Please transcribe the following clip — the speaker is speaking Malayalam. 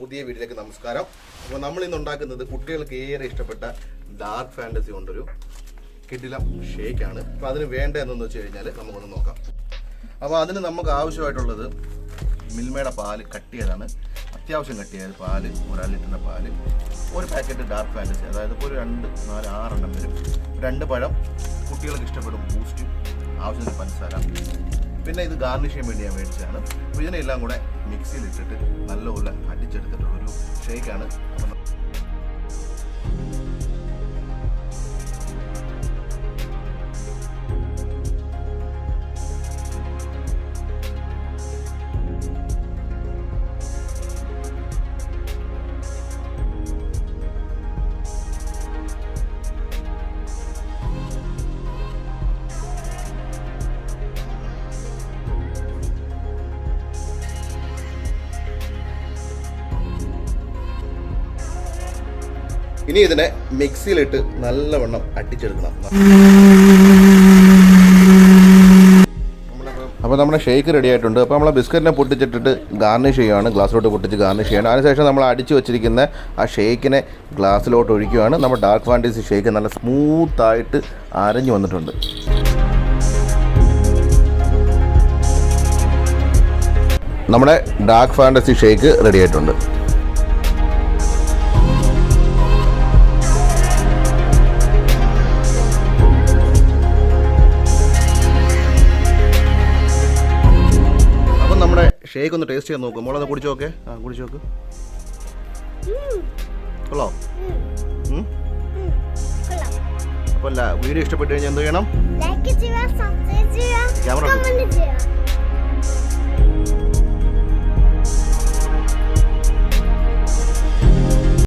പുതിയ വീഡിയോയിലേക്ക് നമസ്കാരം. അപ്പോൾ നമ്മൾ ഇന്ന് ഉണ്ടാക്കുന്നത് കുട്ടികൾക്ക് ഏറെ ഇഷ്ടപ്പെട്ട ഡാർക്ക് ഫാൻറ്റസി കൊണ്ടൊരു കിടിലം ഷേക്കാണ്. അപ്പോൾ അതിന് വേണ്ട എന്തെന്ന് വെച്ച് കഴിഞ്ഞാൽ നമുക്കൊന്ന് നോക്കാം. അപ്പോൾ അതിന് നമുക്ക് ആവശ്യമായിട്ടുള്ളത് മിൽമയുടെ പാല് കട്ടിയതാണ്, അത്യാവശ്യം കട്ടിയായത് പാല്, 1 ലിറ്ററിൻ്റെ പാല്, ഒരു പാക്കറ്റ് ഡാർക്ക് ഫാൻറ്റസി, അതായത് ഇപ്പോൾ ഒരു 2, 4, 6 എണ്ണം വരും, 2 പഴം, കുട്ടികൾക്ക് ഇഷ്ടപ്പെടും ബൂസ്റ്റ്, ആവശ്യത്തിന് പഞ്ചസാര, പിന്നെ ഇത് ഗാർണിഷ് ചെയ്യാൻ വേണ്ടി ഞാൻ മേടിച്ചതാണ്. അപ്പോൾ ഇതിനെല്ലാം കൂടെ മിക്സിയിൽ ഇട്ടിട്ട് നല്ലപോലെ അടിച്ചെടുത്തിട്ടുള്ളൊരു ഷേക്കാണ്. ഇനി ഇതിനെ മിക്സിയിലിട്ട് നല്ലവണ്ണം അടിച്ചെടുക്കണം. അപ്പോൾ നമ്മുടെ ഷേക്ക് റെഡി ആയിട്ടുണ്ട്. അപ്പോൾ നമ്മൾ ബിസ്ക്കറ്റിനെ പൊട്ടിച്ചിട്ടിട്ട് ഗാർണിഷ് ചെയ്യുകയാണ്, ഗ്ലാസ്സിലോട്ട് പൊട്ടിച്ച് ഗാർണിഷ് ചെയ്യണം. അതിനുശേഷം നമ്മൾ അടിച്ചു വെച്ചിരിക്കുന്ന ആ ഷേക്കിനെ ഗ്ലാസ്സിലോട്ട് ഒഴിക്കുകയാണ്. നമ്മുടെ ഡാർക്ക് ഫാൻറ്റസി ഷേക്ക് നല്ല സ്മൂത്തായിട്ട് അരഞ്ഞു വന്നിട്ടുണ്ട്. നമ്മുടെ ഡാർക്ക് ഫാൻറ്റസി ഷേക്ക് റെഡി ആയിട്ടുണ്ട്. നമ്മുടെ ഷേക്ക് ഒന്ന് ടേസ്റ്റ് ചെയ്യാൻ നോക്കും. മോളൊന്ന് കുടിച്ചു നോക്കേ. കുടിച്ചു നോക്ക്. കൊള്ളാം. അപ്പോൾ വീഡിയോ ഇഷ്ടപ്പെട്ടു കഴിഞ്ഞാൽ എന്ത് ചെയ്യണം? ക്യാമറ